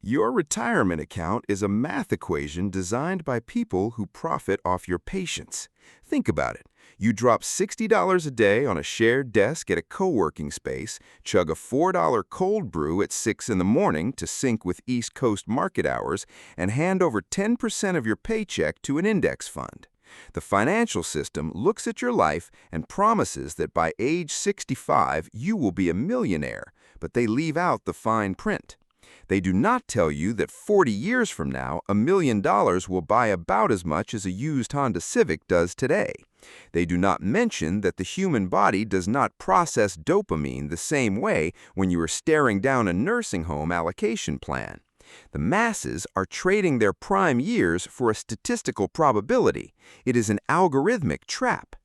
Your retirement account is a math equation designed by people who profit off your patience. Think about it. You drop $60 a day on a shared desk at a co-working space, chug a $4 cold brew at 6 in the morning to sync with East Coast market hours, and hand over 10% of your paycheck to an index fund. The financial system looks at your life and promises that by age 65 you will be a millionaire, but they leave out the fine print. They do not tell you that 40 years from now, $1 million will buy about as much as a used Honda Civic does today. They do not mention that the human body does not process dopamine the same way when you are staring down a nursing home allocation plan. The masses are trading their prime years for a statistical probability. It is an algorithmic trap.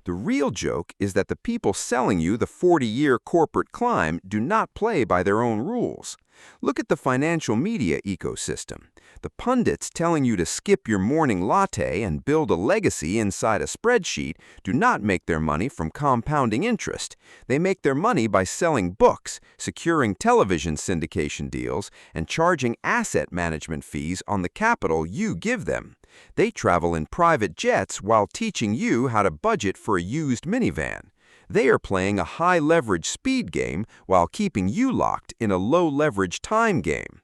The real joke is that the people selling you the 40-year corporate climb do not play by their own rules. Look at the financial media ecosystem. The pundits telling you to skip your morning latte and build a legacy inside a spreadsheet do not make their money from compounding interest. They make their money by selling books, securing television syndication deals, and charging asset management fees on the capital you give them. They travel in private jets while teaching you how to budget for a used minivan. They are playing a high-leverage speed game while keeping you locked in a low-leverage time game.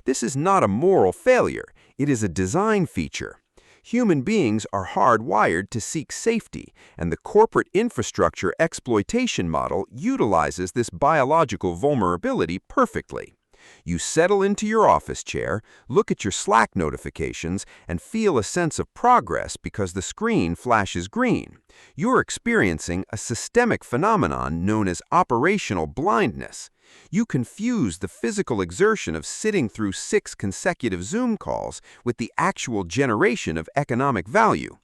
This is not a moral failure, it is a design feature. Human beings are hardwired to seek safety, and the corporate infrastructure exploitation model utilizes this biological vulnerability perfectly. You settle into your office chair, look at your Slack notifications, and feel a sense of progress because the screen flashes green. You're experiencing a systemic phenomenon known as operational blindness. You confuse the physical exertion of sitting through 6 consecutive Zoom calls with the actual generation of economic value.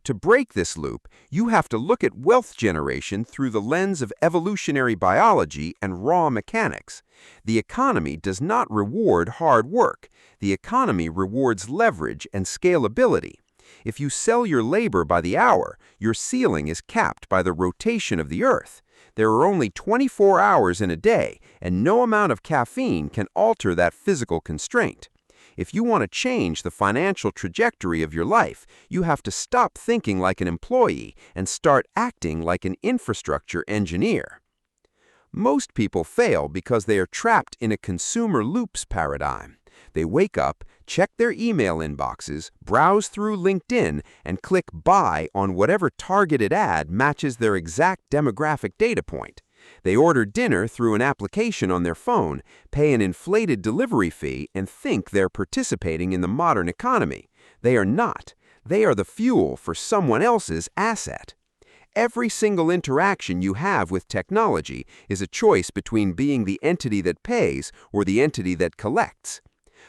To break this loop, you have to look at wealth generation through the lens of evolutionary biology and raw mechanics. The economy does not reward hard work. The economy rewards leverage and scalability. If you sell your labor by the hour, your ceiling is capped by the rotation of the earth. There are only 24 hours in a day, and no amount of caffeine can alter that physical constraint. If you want to change the financial trajectory of your life, you have to stop thinking like an employee and start acting like an infrastructure engineer. Most people fail because they are trapped in a consumer loops paradigm. They wake up, check their email inboxes, browse through LinkedIn, and click buy on whatever targeted ad matches their exact demographic data point. They order dinner through an application on their phone, pay an inflated delivery fee, and think they're participating in the modern economy. They are not. They are the fuel for someone else's asset. Every single interaction you have with technology is a choice between being the entity that pays or the entity that collects.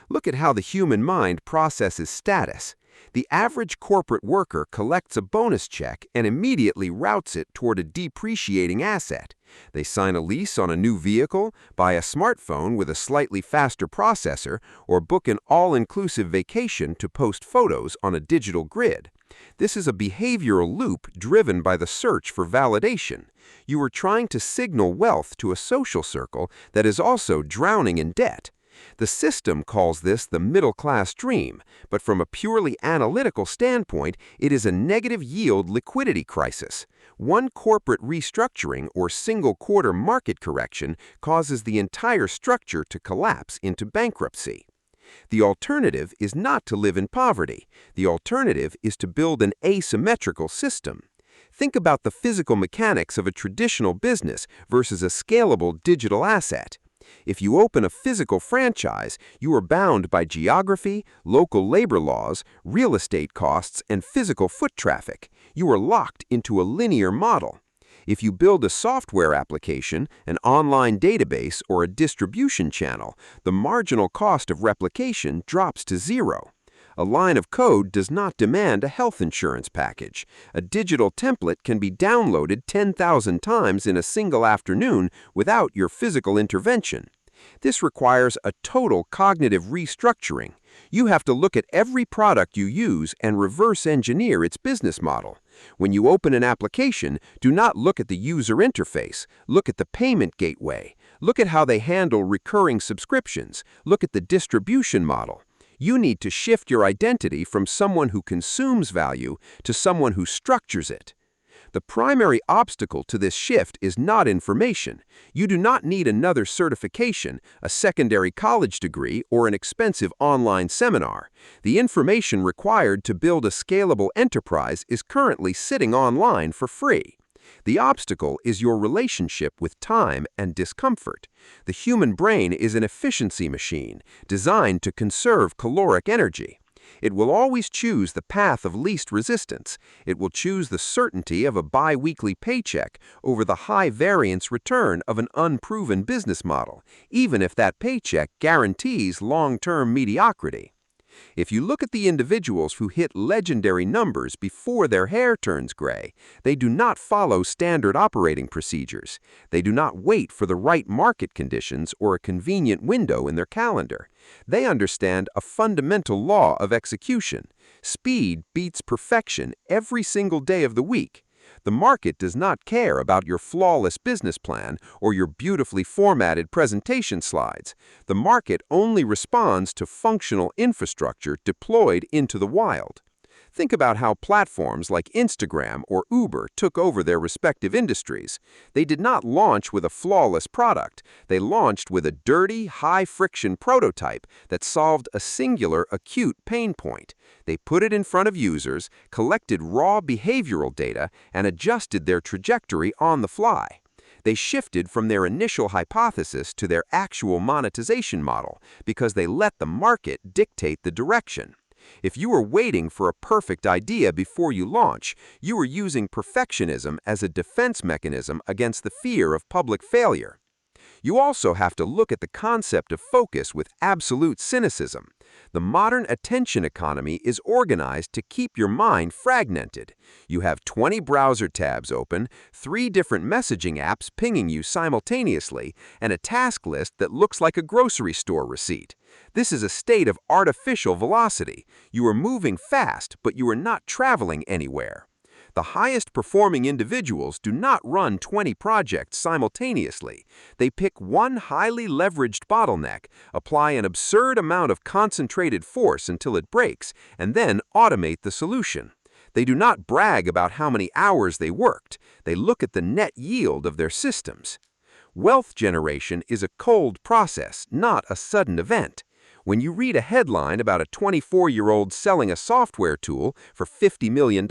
Look at how the human mind processes status. The average corporate worker collects a bonus check and immediately routes it toward a depreciating asset. They sign a lease on a new vehicle, buy a smartphone with a slightly faster processor, or book an all-inclusive vacation to post photos on a digital grid. This is a behavioral loop driven by the search for validation. You are trying to signal wealth to a social circle that is also drowning in debt. The system calls this the middle-class dream, but from a purely analytical standpoint, it is a negative yield liquidity crisis. One corporate restructuring or single-quarter market correction causes the entire structure to collapse into bankruptcy. The alternative is not to live in poverty. The alternative is to build an asymmetrical system. Think about the physical mechanics of a traditional business versus a scalable digital asset. If you open a physical franchise, you are bound by geography, local labor laws, real estate costs, and physical foot traffic. You are locked into a linear model. If you build a software application, an online database, or a distribution channel, the marginal cost of replication drops to zero. A line of code does not demand a health insurance package. A digital template can be downloaded 10,000 times in a single afternoon without your physical intervention. This requires a total cognitive restructuring. You have to look at every product you use and reverse engineer its business model. When you open an application, do not look at the user interface. Look at the payment gateway. Look at how they handle recurring subscriptions. Look at the distribution model. You need to shift your identity from someone who consumes value to someone who structures it. The primary obstacle to this shift is not information. You do not need another certification, a secondary college degree, or an expensive online seminar. The information required to build a scalable enterprise is currently sitting online for free. The obstacle is your relationship with time and discomfort. The human brain is an efficiency machine designed to conserve caloric energy. It will always choose the path of least resistance. It will choose the certainty of a bi-weekly paycheck over the high-variance return of an unproven business model, even if that paycheck guarantees long-term mediocrity. If you look at the individuals who hit legendary numbers before their hair turns gray, they do not follow standard operating procedures. They do not wait for the right market conditions or a convenient window in their calendar. They understand a fundamental law of execution. Speed beats perfection every single day of the week. The market does not care about your flawless business plan or your beautifully formatted presentation slides. The market only responds to functional infrastructure deployed into the wild. Think about how platforms like Instagram or Uber took over their respective industries. They did not launch with a flawless product. They launched with a dirty, high-friction prototype that solved a singular, acute pain point. They put it in front of users, collected raw behavioral data, and adjusted their trajectory on the fly. They shifted from their initial hypothesis to their actual monetization model because they let the market dictate the direction. If you are waiting for a perfect idea before you launch, you are using perfectionism as a defense mechanism against the fear of public failure. You also have to look at the concept of focus with absolute cynicism. The modern attention economy is organized to keep your mind fragmented. You have 20 browser tabs open, 3 different messaging apps pinging you simultaneously, and a task list that looks like a grocery store receipt. This is a state of artificial velocity. You are moving fast, but you are not traveling anywhere. The highest performing individuals do not run 20 projects simultaneously. They pick one highly leveraged bottleneck, apply an absurd amount of concentrated force until it breaks, and then automate the solution. They do not brag about how many hours they worked. They look at the net yield of their systems. Wealth generation is a cold process, not a sudden event. When you read a headline about a 24-year-old selling a software tool for $50 million,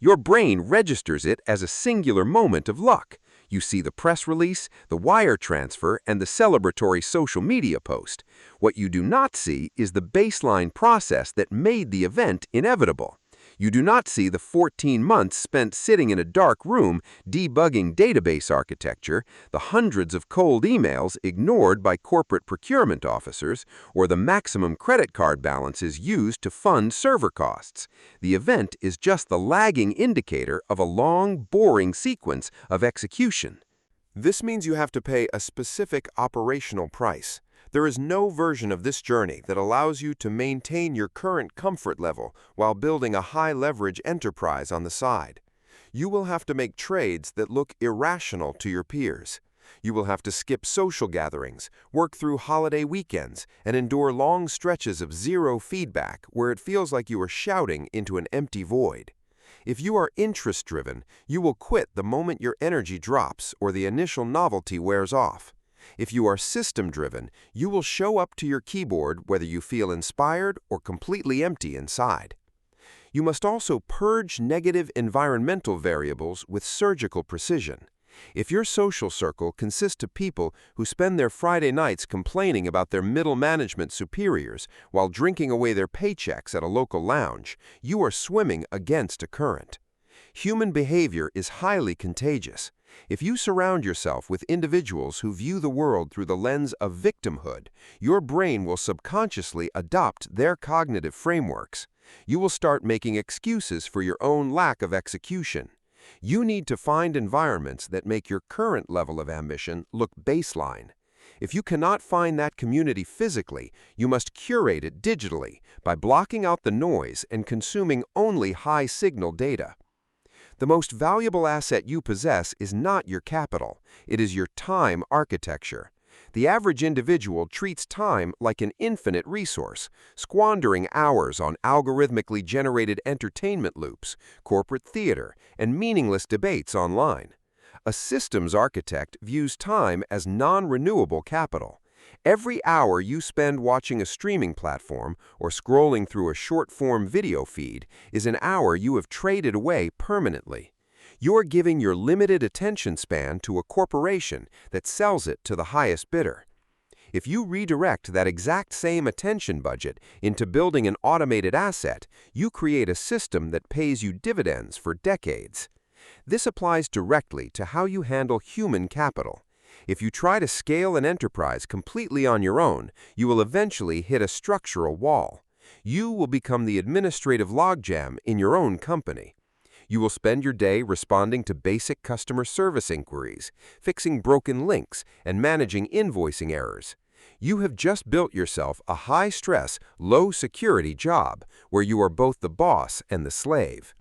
your brain registers it as a singular moment of luck. You see the press release, the wire transfer, and the celebratory social media post. What you do not see is the baseline process that made the event inevitable. You do not see the 14 months spent sitting in a dark room debugging database architecture, the hundreds of cold emails ignored by corporate procurement officers, or the maximum credit card balances used to fund server costs. The event is just the lagging indicator of a long, boring sequence of execution. This means you have to pay a specific operational price. There is no version of this journey that allows you to maintain your current comfort level while building a high-leverage enterprise on the side. You will have to make trades that look irrational to your peers. You will have to skip social gatherings, work through holiday weekends, and endure long stretches of zero feedback where it feels like you are shouting into an empty void. If you are interest-driven, you will quit the moment your energy drops or the initial novelty wears off. If you are system-driven, you will show up to your keyboard whether you feel inspired or completely empty inside. You must also purge negative environmental variables with surgical precision. If your social circle consists of people who spend their Friday nights complaining about their middle management superiors while drinking away their paychecks at a local lounge, you are swimming against a current. Human behavior is highly contagious. If you surround yourself with individuals who view the world through the lens of victimhood, your brain will subconsciously adopt their cognitive frameworks. You will start making excuses for your own lack of execution. You need to find environments that make your current level of ambition look baseline. If you cannot find that community physically, you must curate it digitally by blocking out the noise and consuming only high-signal data. The most valuable asset you possess is not your capital, it is your time architecture. The average individual treats time like an infinite resource, squandering hours on algorithmically generated entertainment loops, corporate theater, and meaningless debates online. A systems architect views time as non-renewable capital. Every hour you spend watching a streaming platform or scrolling through a short-form video feed is an hour you have traded away permanently. You're giving your limited attention span to a corporation that sells it to the highest bidder. If you redirect that exact same attention budget into building an automated asset, you create a system that pays you dividends for decades. This applies directly to how you handle human capital. If you try to scale an enterprise completely on your own, you will eventually hit a structural wall. You will become the administrative logjam in your own company. You will spend your day responding to basic customer service inquiries, fixing broken links, and managing invoicing errors. You have just built yourself a high-stress, low-security job where you are both the boss and the slave.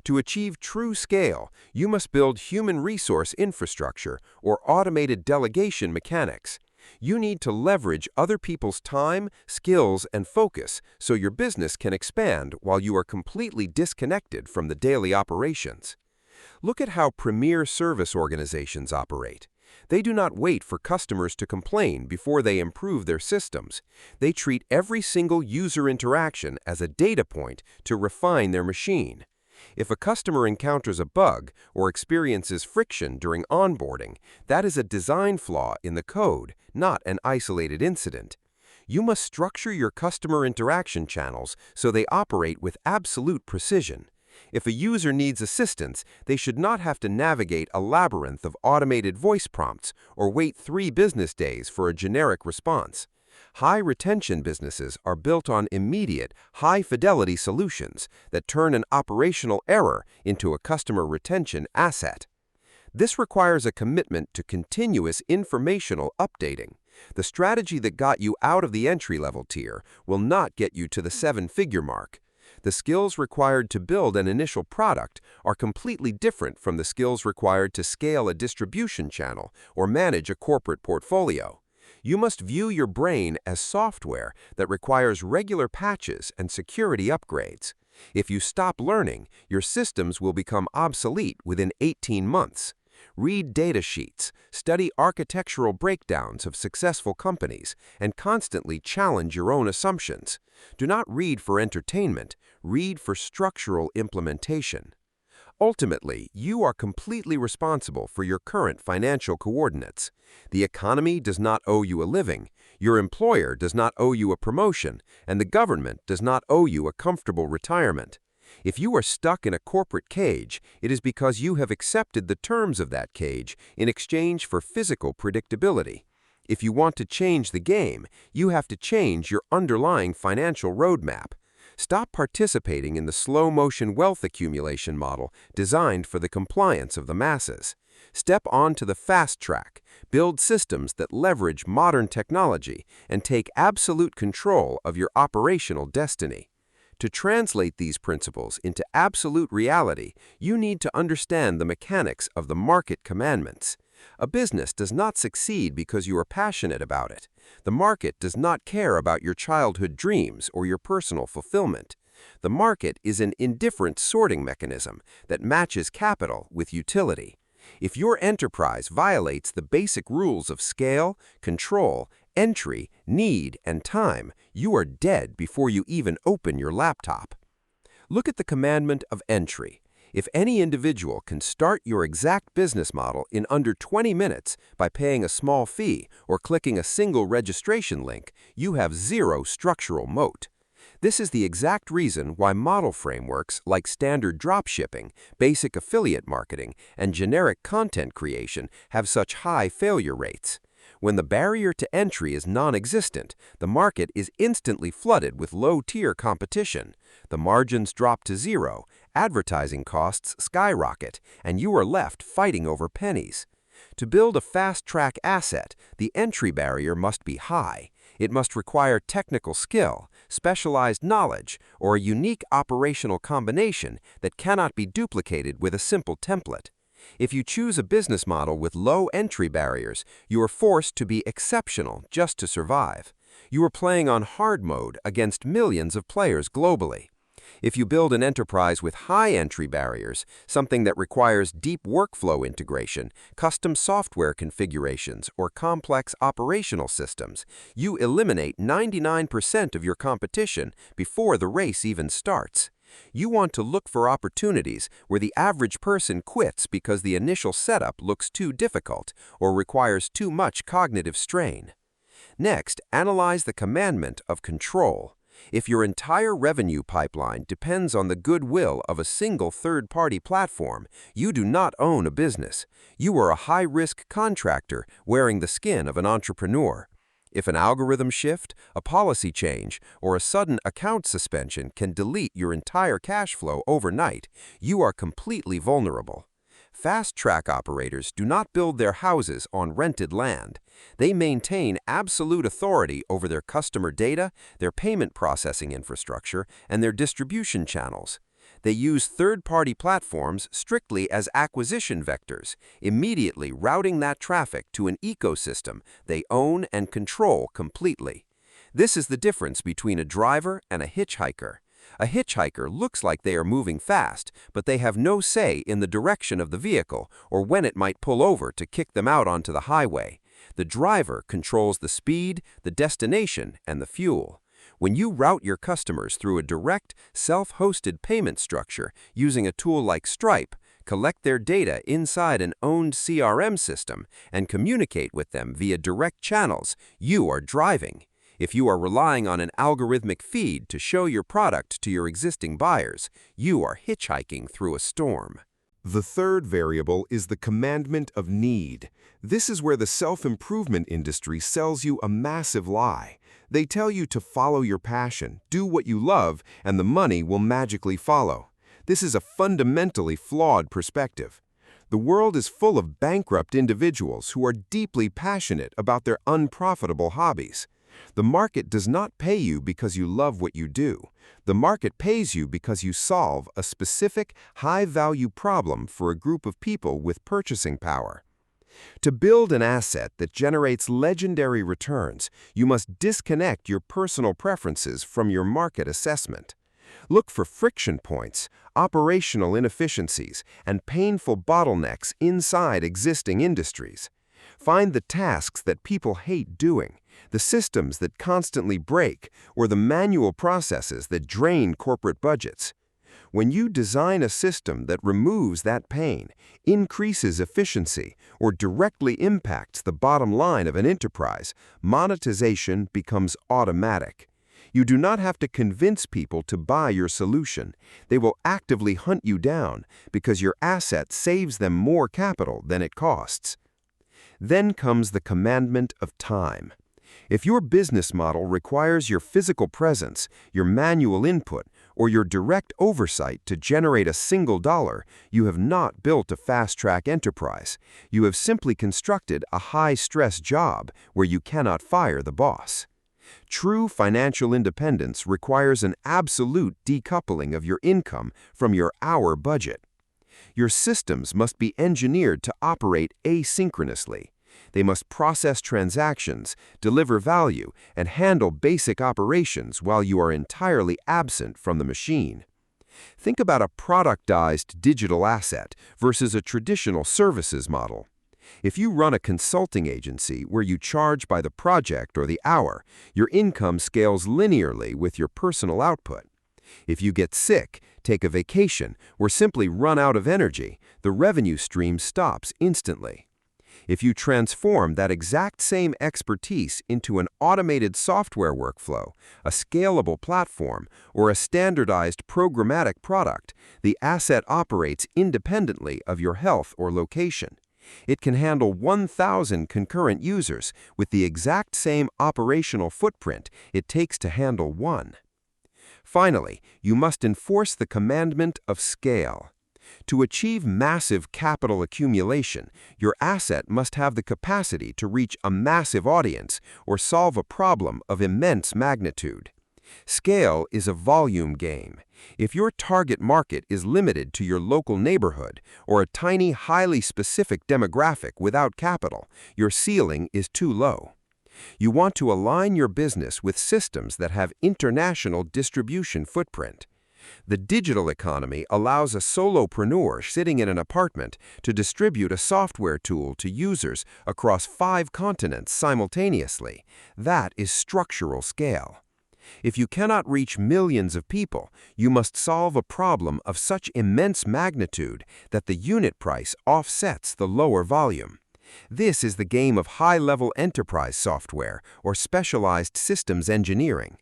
To achieve true scale, you must build human resource infrastructure or automated delegation mechanics. You need to leverage other people's time, skills, and focus so your business can expand while you are completely disconnected from the daily operations. Look at how premier service organizations operate. They do not wait for customers to complain before they improve their systems. They treat every single user interaction as a data point to refine their machine. If a customer encounters a bug or experiences friction during onboarding, that is a design flaw in the code, not an isolated incident. You must structure your customer interaction channels so they operate with absolute precision. If a user needs assistance, they should not have to navigate a labyrinth of automated voice prompts or wait 3 business days for a generic response. High-retention businesses are built on immediate, high-fidelity solutions that turn an operational error into a customer retention asset. This requires a commitment to continuous informational updating. The strategy that got you out of the entry-level tier will not get you to the 7-figure mark. The skills required to build an initial product are completely different from the skills required to scale a distribution channel or manage a corporate portfolio. You must view your brain as software that requires regular patches and security upgrades. If you stop learning, your systems will become obsolete within 18 months. Read data sheets, study architectural breakdowns of successful companies, and constantly challenge your own assumptions. Do not read for entertainment, read for structural implementation. Ultimately, you are completely responsible for your current financial coordinates. The economy does not owe you a living, your employer does not owe you a promotion, and the government does not owe you a comfortable retirement. If you are stuck in a corporate cage, it is because you have accepted the terms of that cage in exchange for physical predictability. If you want to change the game, you have to change your underlying financial roadmap. Stop participating in the slow-motion wealth accumulation model designed for the compliance of the masses. Step onto the fast track, build systems that leverage modern technology, and take absolute control of your operational destiny. To translate these principles into absolute reality, you need to understand the mechanics of the market commandments. A business does not succeed because you are passionate about it. The market does not care about your childhood dreams or your personal fulfillment. The market is an indifferent sorting mechanism that matches capital with utility. If your enterprise violates the basic rules of scale, control, entry, need, and time, you are dead before you even open your laptop. Look at the commandment of entry. If any individual can start your exact business model in under 20 minutes by paying a small fee or clicking a single registration link, you have zero structural moat. This is the exact reason why model frameworks like standard dropshipping, basic affiliate marketing, and generic content creation have such high failure rates. When the barrier to entry is non-existent, the market is instantly flooded with low-tier competition. The margins drop to zero, advertising costs skyrocket, and you are left fighting over pennies. To build a fast-track asset, the entry barrier must be high. It must require technical skill, specialized knowledge, or a unique operational combination that cannot be duplicated with a simple template. If you choose a business model with low entry barriers, you are forced to be exceptional just to survive. You are playing on hard mode against millions of players globally. If you build an enterprise with high entry barriers, something that requires deep workflow integration, custom software configurations, or complex operational systems, you eliminate 99% of your competition before the race even starts. You want to look for opportunities where the average person quits because the initial setup looks too difficult or requires too much cognitive strain. Next, analyze the commandment of control. If your entire revenue pipeline depends on the goodwill of a single third-party platform, you do not own a business. You are a high-risk contractor wearing the skin of an entrepreneur. If an algorithm shift, a policy change, or a sudden account suspension can delete your entire cash flow overnight, you are completely vulnerable. Fast-track operators do not build their houses on rented land. They maintain absolute authority over their customer data, their payment processing infrastructure, and their distribution channels. They use third-party platforms strictly as acquisition vectors, immediately routing that traffic to an ecosystem they own and control completely. This is the difference between a driver and a hitchhiker. A hitchhiker looks like they are moving fast, but they have no say in the direction of the vehicle or when it might pull over to kick them out onto the highway. The driver controls the speed, the destination, and the fuel. When you route your customers through a direct, self-hosted payment structure using a tool like Stripe, collect their data inside an owned CRM system, and communicate with them via direct channels, you are driving. If you are relying on an algorithmic feed to show your product to your existing buyers, you are hitchhiking through a storm. The third variable is the commandment of need. This is where the self-improvement industry sells you a massive lie. They tell you to follow your passion, do what you love, and the money will magically follow. This is a fundamentally flawed perspective. The world is full of bankrupt individuals who are deeply passionate about their unprofitable hobbies. The market does not pay you because you love what you do. The market pays you because you solve a specific, high-value problem for a group of people with purchasing power. To build an asset that generates legendary returns, you must disconnect your personal preferences from your market assessment. Look for friction points, operational inefficiencies, and painful bottlenecks inside existing industries. Find the tasks that people hate doing, the systems that constantly break, or the manual processes that drain corporate budgets. When you design a system that removes that pain, increases efficiency, or directly impacts the bottom line of an enterprise, monetization becomes automatic. You do not have to convince people to buy your solution. They will actively hunt you down because your asset saves them more capital than it costs. Then comes the commandment of time. If your business model requires your physical presence, your manual input, or your direct oversight to generate a single dollar, you have not built a fast-track enterprise. You have simply constructed a high-stress job where you cannot fire the boss. True financial independence requires an absolute decoupling of your income from your hour budget. Your systems must be engineered to operate asynchronously. They must process transactions, deliver value, and handle basic operations while you are entirely absent from the machine. Think about a productized digital asset versus a traditional services model. If you run a consulting agency where you charge by the project or the hour, your income scales linearly with your personal output. If you get sick, take a vacation, or simply run out of energy, the revenue stream stops instantly. If you transform that exact same expertise into an automated software workflow, a scalable platform, or a standardized programmatic product, the asset operates independently of your health or location. It can handle 1,000 concurrent users with the exact same operational footprint it takes to handle one. Finally, you must enforce the commandment of scale. To achieve massive capital accumulation, your asset must have the capacity to reach a massive audience or solve a problem of immense magnitude. Scale is a volume game. If your target market is limited to your local neighborhood or a tiny, highly specific demographic without capital, your ceiling is too low. You want to align your business with systems that have international distribution footprint. The digital economy allows a solopreneur sitting in an apartment to distribute a software tool to users across 5 continents simultaneously. That is structural scale. If you cannot reach millions of people, you must solve a problem of such immense magnitude that the unit price offsets the lower volume. This is the game of high-level enterprise software or specialized systems engineering.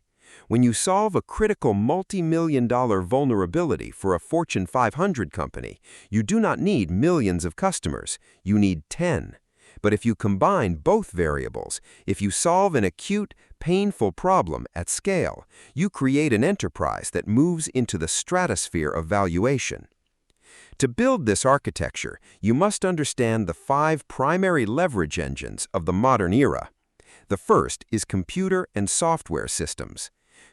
When you solve a critical multi-million-dollar vulnerability for a Fortune 500 company, you do not need millions of customers, you need 10. But if you combine both variables, if you solve an acute, painful problem at scale, you create an enterprise that moves into the stratosphere of valuation. To build this architecture, you must understand the 5 primary leverage engines of the modern era. The first is computer and software systems.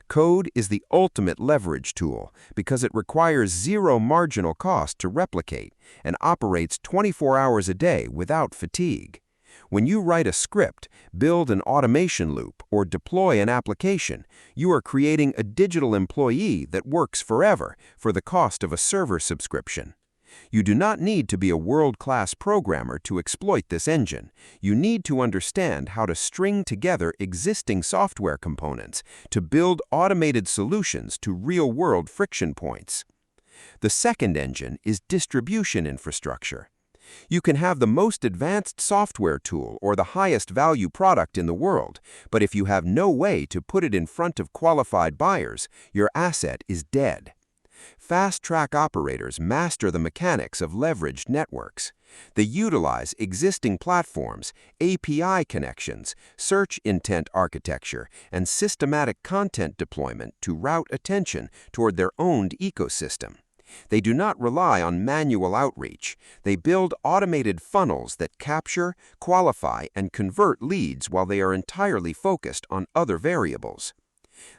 Code is the ultimate leverage tool because it requires zero marginal cost to replicate and operates 24 hours a day without fatigue. When you write a script, build an automation loop, or deploy an application, you are creating a digital employee that works forever for the cost of a server subscription. You do not need to be a world-class programmer to exploit this engine. You need to understand how to string together existing software components to build automated solutions to real-world friction points. The second engine is distribution infrastructure. You can have the most advanced software tool or the highest value product in the world, but if you have no way to put it in front of qualified buyers, your asset is dead. Fast-track operators master the mechanics of leveraged networks. They utilize existing platforms, API connections, search intent architecture, and systematic content deployment to route attention toward their owned ecosystem. They do not rely on manual outreach. They build automated funnels that capture, qualify, and convert leads while they are entirely focused on other variables.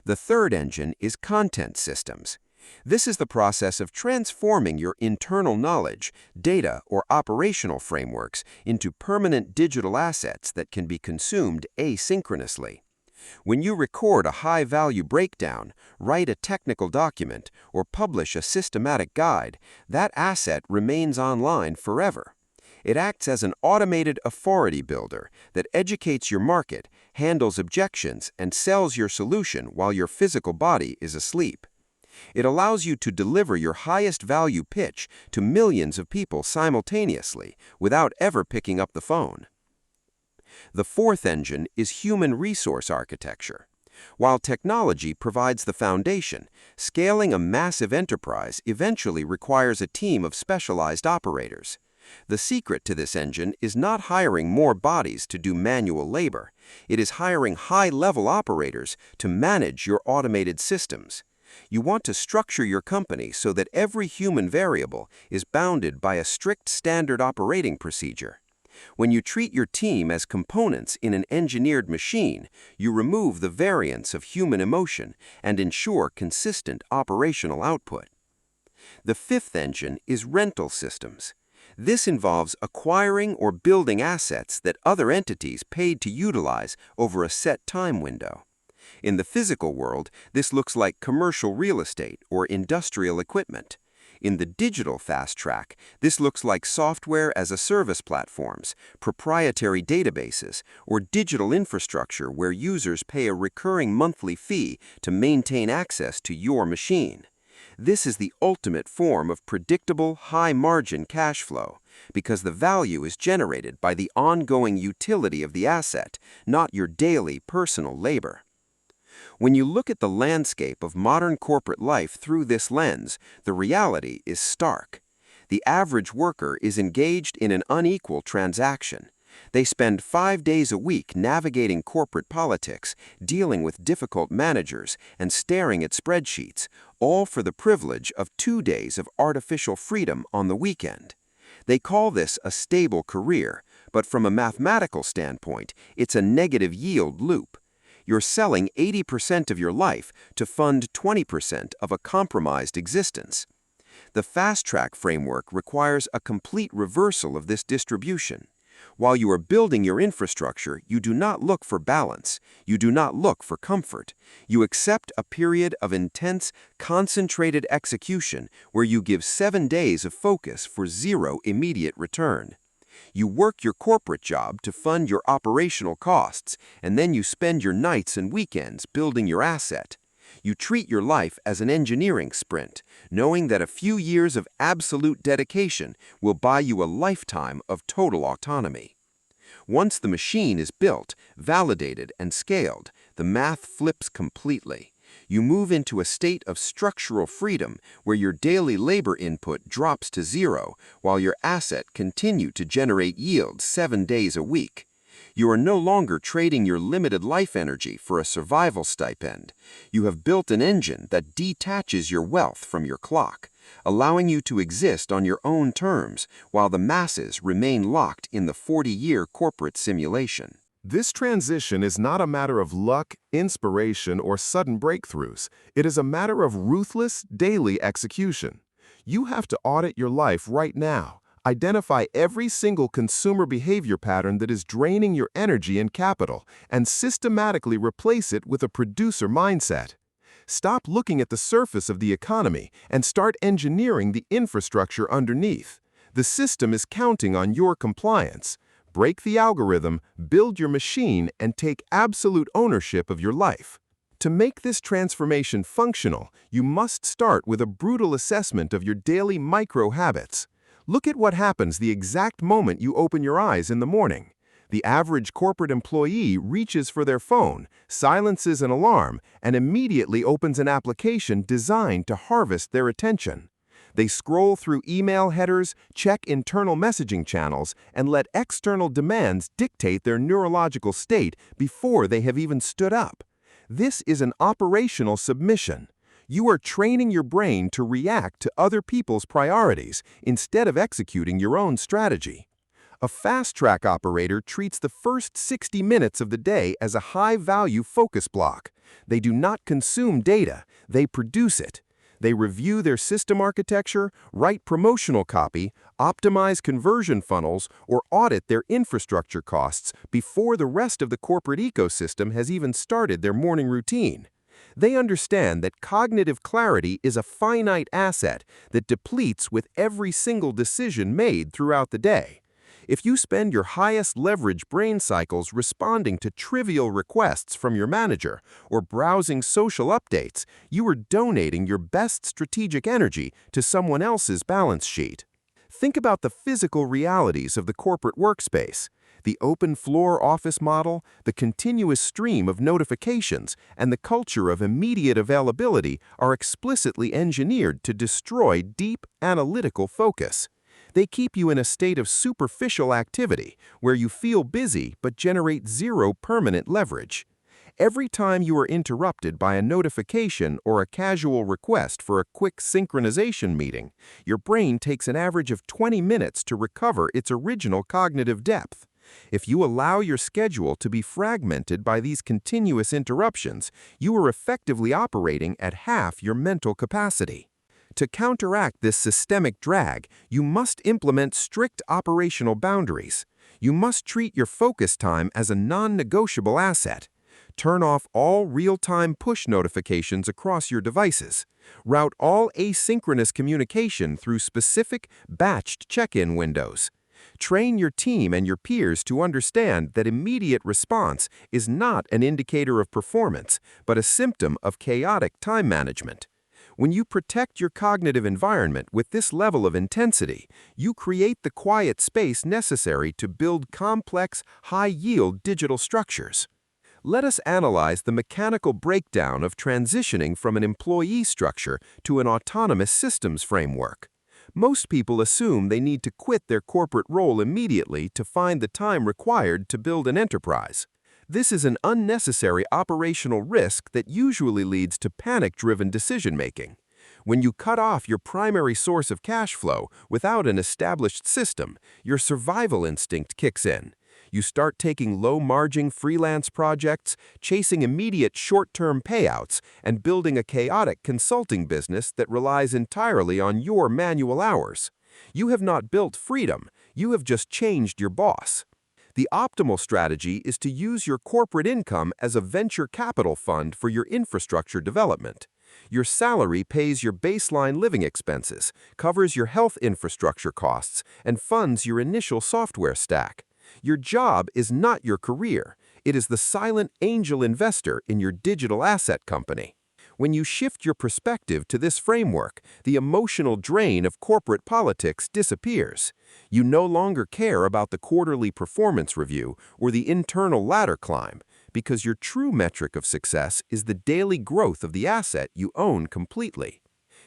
The third engine is content systems. This is the process of transforming your internal knowledge, data, or operational frameworks into permanent digital assets that can be consumed asynchronously. When you record a high-value breakdown, write a technical document, or publish a systematic guide, that asset remains online forever. It acts as an automated authority builder that educates your market, handles objections, and sells your solution while your physical body is asleep. It allows you to deliver your highest value pitch to millions of people simultaneously without ever picking up the phone. The fourth engine is human resource architecture. While technology provides the foundation, scaling a massive enterprise eventually requires a team of specialized operators. The secret to this engine is not hiring more bodies to do manual labor. It is hiring high-level operators to manage your automated systems. You want to structure your company so that every human variable is bounded by a strict standard operating procedure. When you treat your team as components in an engineered machine, you remove the variance of human emotion and ensure consistent operational output. The fifth engine is rental systems. This involves acquiring or building assets that other entities paid to utilize over a set time window. In the physical world, this looks like commercial real estate or industrial equipment. In the digital fast track, this looks like software-as-a-service platforms, proprietary databases, or digital infrastructure where users pay a recurring monthly fee to maintain access to your machine. This is the ultimate form of predictable, high-margin cash flow, because the value is generated by the ongoing utility of the asset, not your daily personal labor. When you look at the landscape of modern corporate life through this lens, the reality is stark. The average worker is engaged in an unequal transaction. They spend 5 days a week navigating corporate politics, dealing with difficult managers, and staring at spreadsheets, all for the privilege of 2 days of artificial freedom on the weekend. They call this a stable career, but from a mathematical standpoint, it's a negative yield loop. You're selling 80% of your life to fund 20% of a compromised existence. The fast-track framework requires a complete reversal of this distribution. While you are building your infrastructure, you do not look for balance. You do not look for comfort. You accept a period of intense, concentrated execution where you give 7 days of focus for zero immediate return. You work your corporate job to fund your operational costs, and then you spend your nights and weekends building your asset. You treat your life as an engineering sprint, knowing that a few years of absolute dedication will buy you a lifetime of total autonomy. Once the machine is built, validated, and scaled, the math flips completely. You move into a state of structural freedom where your daily labor input drops to zero while your asset continues to generate yield 7 days a week. You are no longer trading your limited life energy for a survival stipend. You have built an engine that detaches your wealth from your clock, allowing you to exist on your own terms while the masses remain locked in the 40-year corporate simulation. This transition is not a matter of luck, inspiration, or sudden breakthroughs. It is a matter of ruthless, daily execution. You have to audit your life right now. Identify every single consumer behavior pattern that is draining your energy and capital, and systematically replace it with a producer mindset. Stop looking at the surface of the economy and start engineering the infrastructure underneath. The system is counting on your compliance. Break the algorithm, build your machine, and take absolute ownership of your life. To make this transformation functional, you must start with a brutal assessment of your daily micro-habits. Look at what happens the exact moment you open your eyes in the morning. The average corporate employee reaches for their phone, silences an alarm, and immediately opens an application designed to harvest their attention. They scroll through email headers, check internal messaging channels, and let external demands dictate their neurological state before they have even stood up. This is an operational submission. You are training your brain to react to other people's priorities instead of executing your own strategy. A fast-track operator treats the first 60 minutes of the day as a high-value focus block. They do not consume data, they produce it. They review their system architecture, write promotional copy, optimize conversion funnels, or audit their infrastructure costs before the rest of the corporate ecosystem has even started their morning routine. They understand that cognitive clarity is a finite asset that depletes with every single decision made throughout the day. If you spend your highest leverage brain cycles responding to trivial requests from your manager or browsing social updates, you are donating your best strategic energy to someone else's balance sheet. Think about the physical realities of the corporate workspace. The open-floor office model, the continuous stream of notifications, and the culture of immediate availability are explicitly engineered to destroy deep, analytical focus. They keep you in a state of superficial activity, where you feel busy but generate zero permanent leverage. Every time you are interrupted by a notification or a casual request for a quick synchronization meeting, your brain takes an average of 20 minutes to recover its original cognitive depth. If you allow your schedule to be fragmented by these continuous interruptions, you are effectively operating at half your mental capacity. To counteract this systemic drag, you must implement strict operational boundaries. You must treat your focus time as a non-negotiable asset. Turn off all real-time push notifications across your devices. Route all asynchronous communication through specific, batched check-in windows. Train your team and your peers to understand that immediate response is not an indicator of performance, but a symptom of chaotic time management. When you protect your cognitive environment with this level of intensity, you create the quiet space necessary to build complex, high-yield digital structures. Let us analyze the mechanical breakdown of transitioning from an employee structure to an autonomous systems framework. Most people assume they need to quit their corporate role immediately to find the time required to build an enterprise. This is an unnecessary operational risk that usually leads to panic-driven decision-making. When you cut off your primary source of cash flow without an established system, your survival instinct kicks in. You start taking low-margin freelance projects, chasing immediate short-term payouts, and building a chaotic consulting business that relies entirely on your manual hours. You have not built freedom, you have just changed your boss. The optimal strategy is to use your corporate income as a venture capital fund for your infrastructure development. Your salary pays your baseline living expenses, covers your health infrastructure costs, and funds your initial software stack. Your job is not your career. It is the silent angel investor in your digital asset company. When you shift your perspective to this framework, the emotional drain of corporate politics disappears. You no longer care about the quarterly performance review or the internal ladder climb, because your true metric of success is the daily growth of the asset you own completely.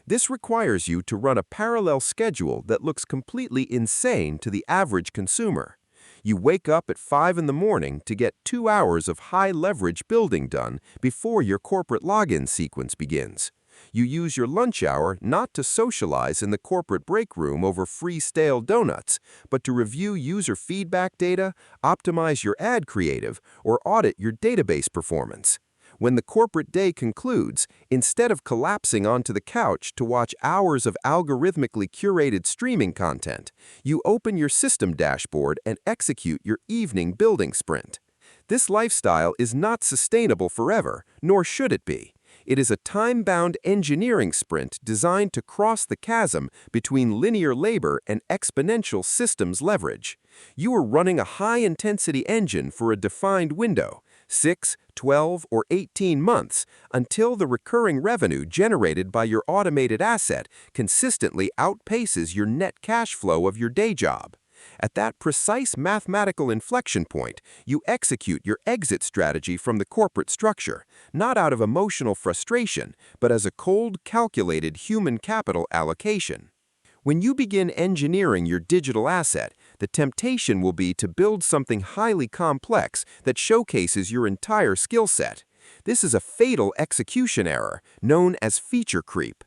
This requires you to run a parallel schedule that looks completely insane to the average consumer. You wake up at 5 in the morning to get 2 hours of high-leverage building done before your corporate login sequence begins. You use your lunch hour not to socialize in the corporate break room over free stale donuts, but to review user feedback data, optimize your ad creative, or audit your database performance. When the corporate day concludes, instead of collapsing onto the couch to watch hours of algorithmically curated streaming content, you open your system dashboard and execute your evening building sprint. This lifestyle is not sustainable forever, nor should it be. It is a time-bound engineering sprint designed to cross the chasm between linear labor and exponential systems leverage. You are running a high-intensity engine for a defined window, 6, 12, or 18 months, until the recurring revenue generated by your automated asset consistently outpaces your net cash flow of your day job. At that precise mathematical inflection point, you execute your exit strategy from the corporate structure, not out of emotional frustration, but as a cold, calculated human capital allocation. When you begin engineering your digital asset, the temptation will be to build something highly complex that showcases your entire skill set. This is a fatal execution error, known as feature creep.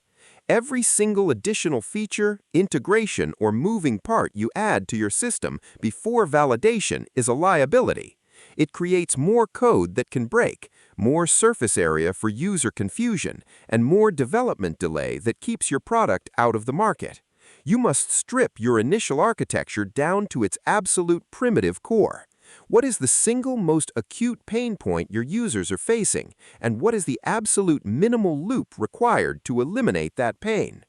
Every single additional feature, integration, or moving part you add to your system before validation is a liability. It creates more code that can break, more surface area for user confusion, and more development delay that keeps your product out of the market. You must strip your initial architecture down to its absolute primitive core. What is the single most acute pain point your users are facing, and what is the absolute minimal loop required to eliminate that pain?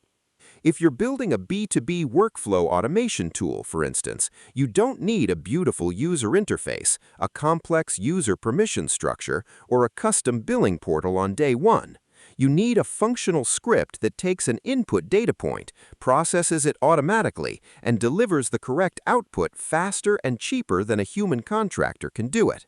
If you're building a B2B workflow automation tool, for instance, you don't need a beautiful user interface, a complex user permission structure, or a custom billing portal on day one. You need a functional script that takes an input data point, processes it automatically, and delivers the correct output faster and cheaper than a human contractor can do it.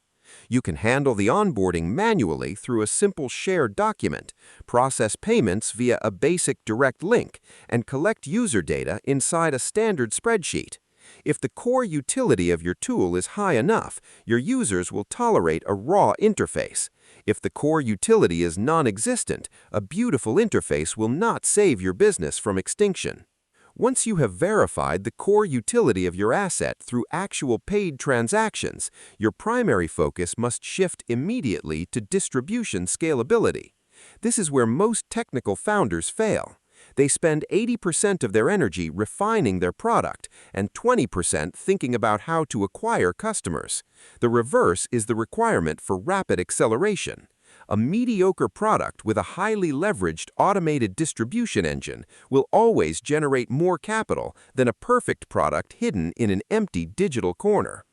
You can handle the onboarding manually through a simple shared document, process payments via a basic direct link, and collect user data inside a standard spreadsheet. If the core utility of your tool is high enough, your users will tolerate a raw interface. If the core utility is non-existent, a beautiful interface will not save your business from extinction. Once you have verified the core utility of your asset through actual paid transactions, your primary focus must shift immediately to distribution scalability. This is where most technical founders fail. They spend 80% of their energy refining their product and 20% thinking about how to acquire customers. The reverse is the requirement for rapid acceleration. A mediocre product with a highly leveraged automated distribution engine will always generate more capital than a perfect product hidden in an empty digital corner.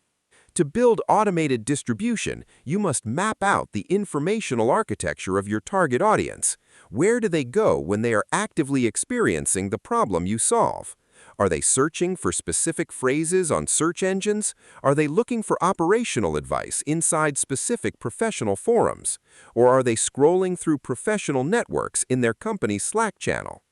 To build automated distribution, you must map out the informational architecture of your target audience. Where do they go when they are actively experiencing the problem you solve? Are they searching for specific phrases on search engines? Are they looking for operational advice inside specific professional forums? Or are they scrolling through professional networks in their company's Slack channel?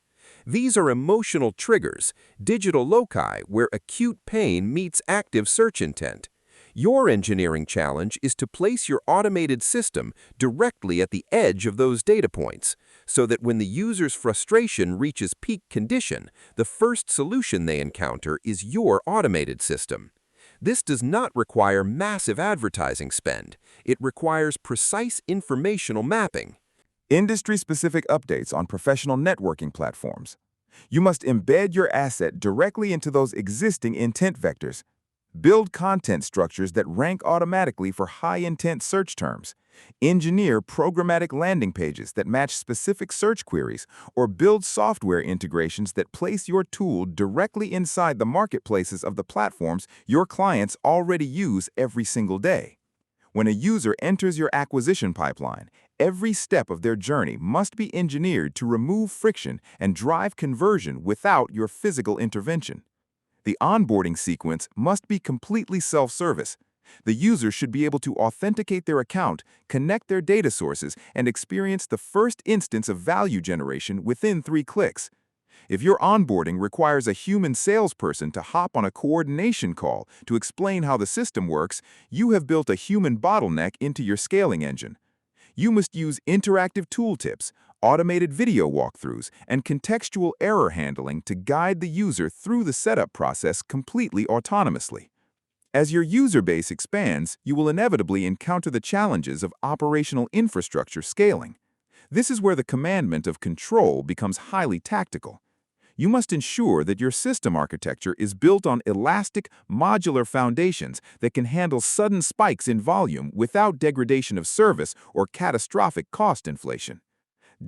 These are emotional triggers, digital loci where acute pain meets active search intent. Your engineering challenge is to place your automated system directly at the edge of those data points, so that when the user's frustration reaches peak condition, the first solution they encounter is your automated system. This does not require massive advertising spend. It requires precise informational mapping. Industry-specific updates on professional networking platforms. You must embed your asset directly into those existing intent vectors. Build content structures that rank automatically for high-intent search terms. Engineer programmatic landing pages that match specific search queries, or build software integrations that place your tool directly inside the marketplaces of the platforms your clients already use every single day. When a user enters your acquisition pipeline, every step of their journey must be engineered to remove friction and drive conversion without your physical intervention. The onboarding sequence must be completely self-service. The user should be able to authenticate their account, connect their data sources, and experience the first instance of value generation within 3 clicks. If your onboarding requires a human salesperson to hop on a coordination call to explain how the system works, you have built a human bottleneck into your scaling engine. You must use interactive tooltips, automated video walkthroughs, and contextual error handling to guide the user through the setup process completely autonomously. As your user base expands, you will inevitably encounter the challenges of operational infrastructure scaling. This is where the commandment of control becomes highly tactical. You must ensure that your system architecture is built on elastic, modular foundations that can handle sudden spikes in volume without degradation of service or catastrophic cost inflation.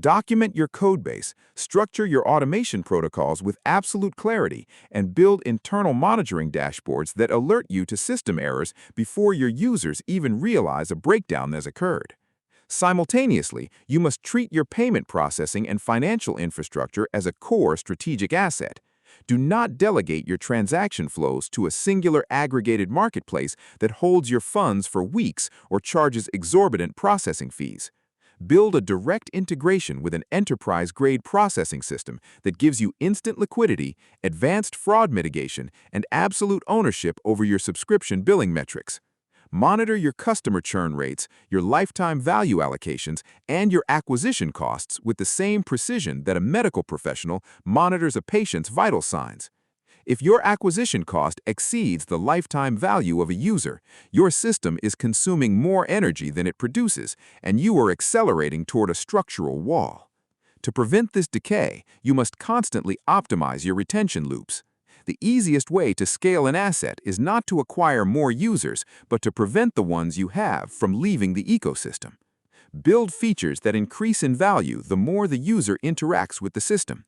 Document your codebase, structure your automation protocols with absolute clarity, and build internal monitoring dashboards that alert you to system errors before your users even realize a breakdown has occurred. Simultaneously, you must treat your payment processing and financial infrastructure as a core strategic asset. Do not delegate your transaction flows to a singular aggregated marketplace that holds your funds for weeks or charges exorbitant processing fees. Build a direct integration with an enterprise-grade processing system that gives you instant liquidity, advanced fraud mitigation, and absolute ownership over your subscription billing metrics. Monitor your customer churn rates, your lifetime value allocations, and your acquisition costs with the same precision that a medical professional monitors a patient's vital signs. If your acquisition cost exceeds the lifetime value of a user, your system is consuming more energy than it produces, and you are accelerating toward a structural wall. To prevent this decay, you must constantly optimize your retention loops. The easiest way to scale an asset is not to acquire more users, but to prevent the ones you have from leaving the ecosystem. Build features that increase in value the more the user interacts with the system.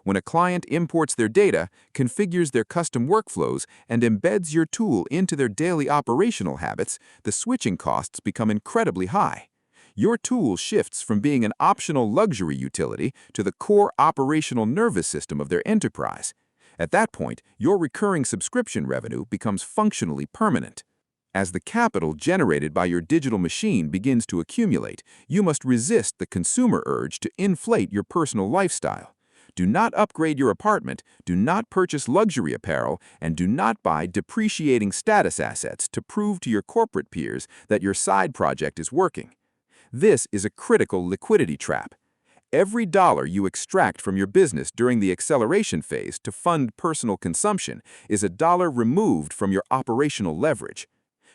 When a client imports their data, configures their custom workflows, and embeds your tool into their daily operational habits, the switching costs become incredibly high. Your tool shifts from being an optional luxury utility to the core operational nervous system of their enterprise. At that point, your recurring subscription revenue becomes functionally permanent. As the capital generated by your digital machine begins to accumulate, you must resist the consumer urge to inflate your personal lifestyle. Do not upgrade your apartment, do not purchase luxury apparel, and do not buy depreciating status assets to prove to your corporate peers that your side project is working. This is a critical liquidity trap. Every dollar you extract from your business during the acceleration phase to fund personal consumption is a dollar removed from your operational leverage.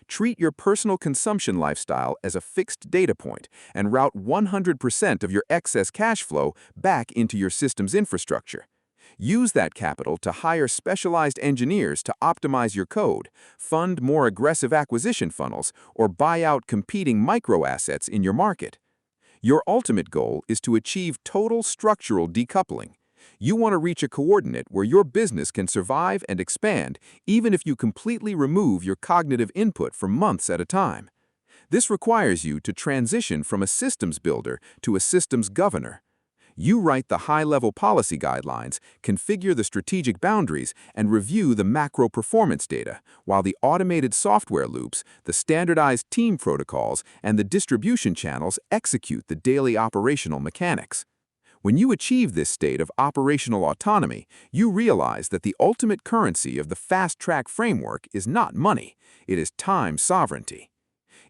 Treat your personal consumption lifestyle as a fixed data point and route 100% of your excess cash flow back into your system's infrastructure. Use that capital to hire specialized engineers to optimize your code, fund more aggressive acquisition funnels, or buy out competing micro-assets in your market. Your ultimate goal is to achieve total structural decoupling. You want to reach a coordinate where your business can survive and expand even if you completely remove your cognitive input for months at a time. This requires you to transition from a systems builder to a systems governor. You write the high-level policy guidelines, configure the strategic boundaries, and review the macro performance data, while the automated software loops, the standardized team protocols, and the distribution channels execute the daily operational mechanics. When you achieve this state of operational autonomy, you realize that the ultimate currency of the fast-track framework is not money, it is time sovereignty.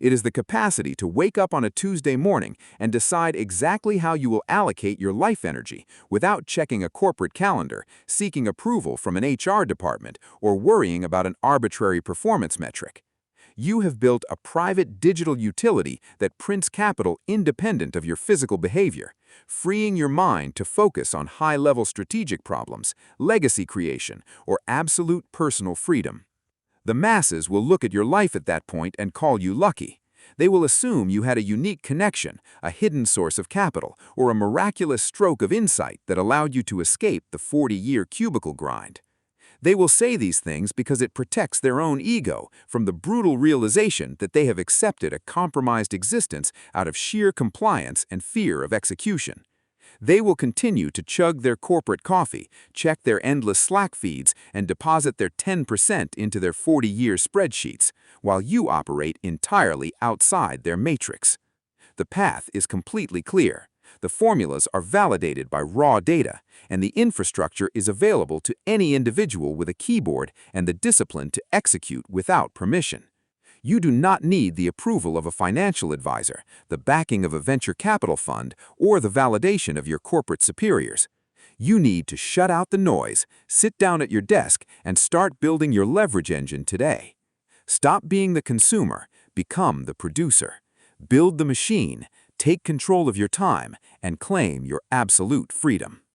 It is the capacity to wake up on a Tuesday morning and decide exactly how you will allocate your life energy without checking a corporate calendar, seeking approval from an HR department, or worrying about an arbitrary performance metric. You have built a private digital utility that prints capital independent of your physical behavior, freeing your mind to focus on high-level strategic problems, legacy creation, or absolute personal freedom. The masses will look at your life at that point and call you lucky. They will assume you had a unique connection, a hidden source of capital, or a miraculous stroke of insight that allowed you to escape the 40-year cubicle grind. They will say these things because it protects their own ego from the brutal realization that they have accepted a compromised existence out of sheer compliance and fear of execution. They will continue to chug their corporate coffee, check their endless Slack feeds, and deposit their 10% into their 40-year spreadsheets, while you operate entirely outside their matrix. The path is completely clear. The formulas are validated by raw data, and the infrastructure is available to any individual with a keyboard and the discipline to execute without permission. You do not need the approval of a financial advisor, the backing of a venture capital fund, or the validation of your corporate superiors. You need to shut out the noise, sit down at your desk, and start building your leverage engine today. Stop being the consumer, become the producer. Build the machine, take control of your time, and claim your absolute freedom.